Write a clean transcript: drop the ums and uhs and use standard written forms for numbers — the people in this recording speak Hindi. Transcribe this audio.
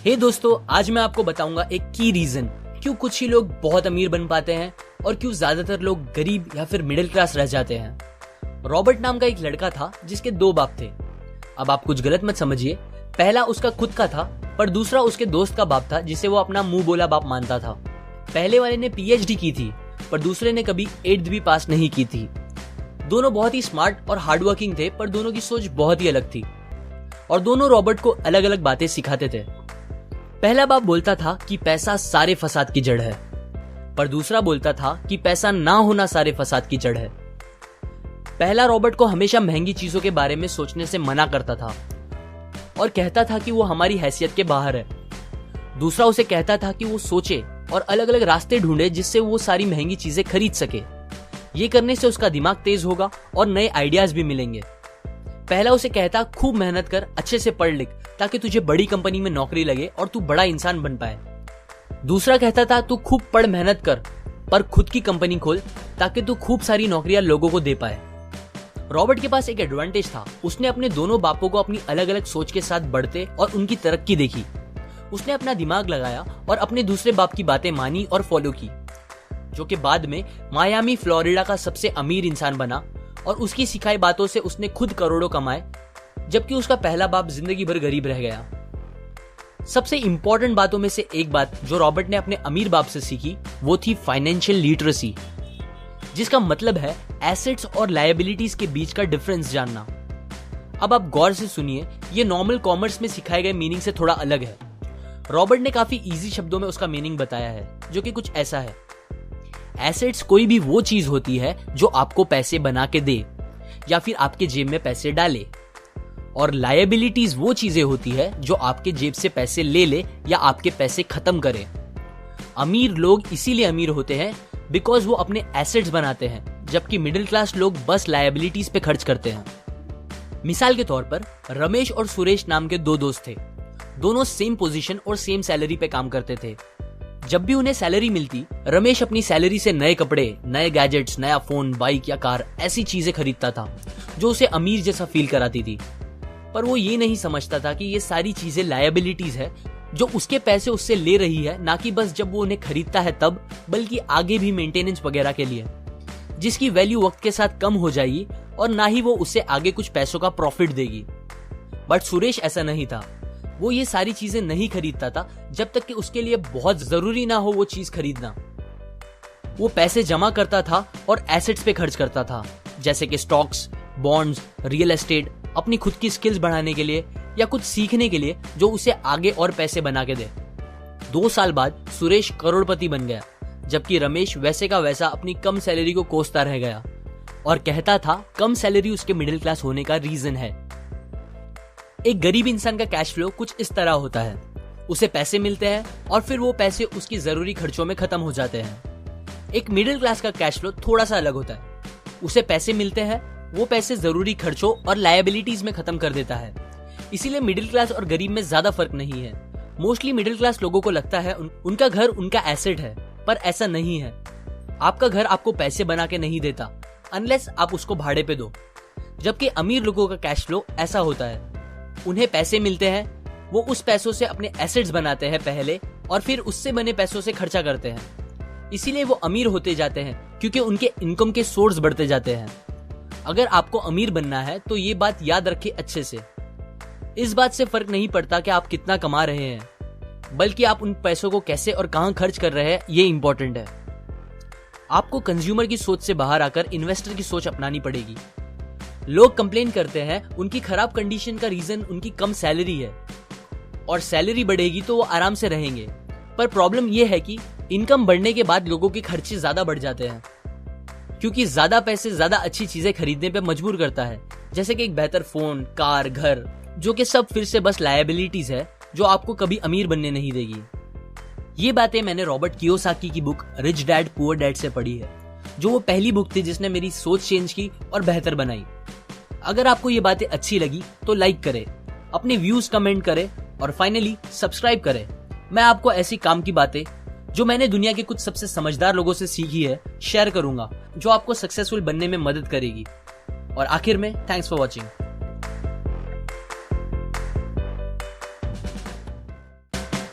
हे दोस्तों, आज मैं आपको बताऊंगा एक की रीजन क्यों कुछ ही लोग बहुत अमीर बन पाते हैं और क्यों ज्यादातर लोग गरीब या फिर मिडिल क्लास रह जाते हैं। रॉबर्ट नाम का एक लड़का था जिसके दो बाप थे। अब आप कुछ गलत मत समझिए, पहला उसका खुद का था पर दूसरा उसके दोस्त का बाप था जिसे वो अपना मुंह बोला बाप मानता था। पहले वाले ने पीएचडी की थी पर दूसरे ने कभी 8th भी पास नहीं की थी। दोनों बहुत ही स्मार्ट और हार्डवर्किंग थे पर दोनों की सोच बहुत ही अलग थी और दोनों रॉबर्ट को अलग अलग बातें सिखाते थे। पहला बाप बोलता था कि पैसा सारे फसाद की जड़ है, पर दूसरा बोलता था कि पैसा ना होना सारे फसाद की जड़ है। पहला रॉबर्ट को हमेशा महंगी चीजों के बारे में सोचने से मना करता था और कहता था कि वो हमारी हैसियत के बाहर है। दूसरा उसे कहता था कि वो सोचे और अलग अलग रास्ते ढूंढे जिससे वो सारी महंगी चीजें खरीद सके। ये करने से उसका दिमाग तेज होगा और नए आइडियाज भी मिलेंगे। पहला उसे कहता खूब मेहनत कर, अच्छे से पढ़ लिख ताकि तुझे बड़ी कंपनी में नौकरी लगे और तू बड़ा इंसान बन पाए। दूसरा कहता था तू खूब पढ़ मेहनत कर पर खुद की कंपनी खोल ताकि तू खूब सारी नौकरियां लोगों को दे पाए। रॉबर्ट के पास एक एडवांटेज था, उसने अपने दोनों बापों को अपनी अलग अलग सोच के साथ बढ़ते और उनकी तरक्की देखी। उसने अपना दिमाग लगाया और अपने दूसरे बाप की बातें मानी और फॉलो की, जो कि बाद में मायामी फ्लोरिडा का सबसे अमीर इंसान बना और उसकी सिखाई बातों से उसने खुद करोड़ों कमाए, जबकि उसका पहला बाप जिंदगी भर गरीब रह गया। सबसे इंपॉर्टेंट बातों में से एक बात जो रॉबर्ट ने अपने अमीर बाप से सीखी वो थी फाइनेंशियल लिटरेसी, जिसका मतलब है एसेट्स और लायबिलिटीज के बीच का डिफरेंस जानना। अब आप गौर से सुनिए, ये नॉर्मल कॉमर्स में सिखाए गए मीनिंग से थोड़ा अलग है। रॉबर्ट ने काफी इजी शब्दों में उसका मीनिंग बताया है, जो कि कुछ ऐसा है। एसेट्स कोई भी वो चीज होती है जो आपको पैसे बना के दे या फिर आपके जेब में पैसे डाले, और लायबिलिटीज वो चीजें होती है जो आपके जेब से पैसे ले ले या आपके पैसे खत्म करे। अमीर लोग इसीलिए अमीर होते हैं बिकॉज वो अपने एसेट्स बनाते हैं, जबकि मिडिल क्लास लोग बस लायबिलिटीज पे खर्च करते हैं। मिसाल के तौर पर रमेश और सुरेश नाम के दो दोस्त थे। दोनों सेम पोजीशन और सेम सैलरी पे काम करते थे। जब भी उन्हें सैलरी मिलती, रमेश अपनी सैलरी से नए कपड़े, नए गैजेट्स, नया फोन, बाइक या कार ऐसी चीजें खरीदता था जो उसे अमीर जैसा फील कराती थी। पर वो ये नहीं समझता था कि ये सारी चीजें लायबिलिटीज है जो उसके पैसे उससे ले रही है, ना कि बस जब वो उन्हें खरीदता है तब, बल्कि आगे भी मेंटेनेंस वगैरह के लिए, जिसकी वैल्यू वक्त के साथ कम हो जाएगी और ना ही वो उससे आगे कुछ पैसों का प्रॉफिट देगी। बट सुरेश ऐसा नहीं था। वो ये सारी चीजें नहीं खरीदता था जब तक कि उसके लिए बहुत जरूरी ना हो वो चीज खरीदना। वो पैसे जमा करता था और एसेट्स पे खर्च करता था, जैसे कि स्टॉक्स, बॉन्ड्स, रियल एस्टेट, अपनी खुद की स्किल्स बढ़ाने के लिए या कुछ सीखने के लिए जो उसे आगे और पैसे बना के दे। 2 साल बाद सुरेश करोड़पति बन गया, जबकि रमेश वैसे का वैसा अपनी कम सैलरी को कोसता रह गया और कहता था कम सैलरी उसके मिडिल क्लास होने का रीजन है। एक गरीब इंसान का कैश फ्लो कुछ इस तरह होता है, उसे पैसे मिलते हैं और फिर वो पैसे उसकी जरूरी खर्चों में खत्म हो जाते हैं। एक मिडिल क्लास का कैश फ्लो थोड़ा सा अलग होता है, उसे पैसे मिलते हैं, वो पैसे जरूरी खर्चों और लायबिलिटीज में खत्म कर देता है। इसीलिए मिडिल क्लास और गरीब में ज्यादा फर्क नहीं है। मोस्टली मिडिल क्लास लोगों को लगता है उनका घर उनका एसेट है, पर ऐसा नहीं है। आपका घर आपको पैसे बना के नहीं देता अनलेस आप उसको भाड़े पे दो, जबकि अमीर लोगों का कैश फ्लो ऐसा होता है। उन्हें पैसे मिलते हैं, वो उस पैसों से अपने एसेट्स बनाते हैं पहले और फिर उससे बने पैसों से खर्चा करते हैं। इसीलिए वो अमीर होते जाते हैं क्योंकि उनके इनकम के सोर्स बढ़ते जाते हैं। अगर आपको अमीर बनना है तो ये बात याद रखिए अच्छे से। इस बात से फर्क नहीं पड़ता कि आप कितना कमा रहे हैं, बल्कि आप उन पैसों को कैसे और कहां खर्च कर रहे हैं, ये इंपॉर्टेंट है। आपको कंज्यूमर की सोच से बाहर आकर इन्वेस्टर की सोच अपनानी पड़ेगी। लोग कंप्लेन करते हैं उनकी खराब कंडीशन का रीजन उनकी कम सैलरी है और सैलरी बढ़ेगी तो वो आराम से रहेंगे, पर प्रॉब्लम ये है कि इनकम बढ़ने के बाद लोगों के खर्चे ज्यादा बढ़ जाते हैं, क्योंकि ज्यादा पैसे ज्यादा अच्छी चीजें खरीदने पे मजबूर करता है, जैसे कि एक बेहतर फोन, कार, घर, जो कि सब फिर से बस लायबिलिटीज है जो आपको कभी अमीर बनने नहीं देगी। ये बातें मैंने रॉबर्ट कियोसाकी की book rich dad poor dad से पढ़ी है, जो वो पहली बुक थी जिसने मेरी सोच चेंज की और बेहतर बनाई। अगर आपको ये बातें अच्छी लगी तो लाइक करें, अपने व्यूज कमेंट करें और फाइनली सब्सक्राइब करें। मैं आपको ऐसी काम की बातें जो मैंने दुनिया के कुछ सबसे समझदार लोगों से सीखी है शेयर करूंगा, जो आपको सक्सेसफुल बनने में मदद करेगी। और आखिर में थैंक्स फॉर वॉचिंग।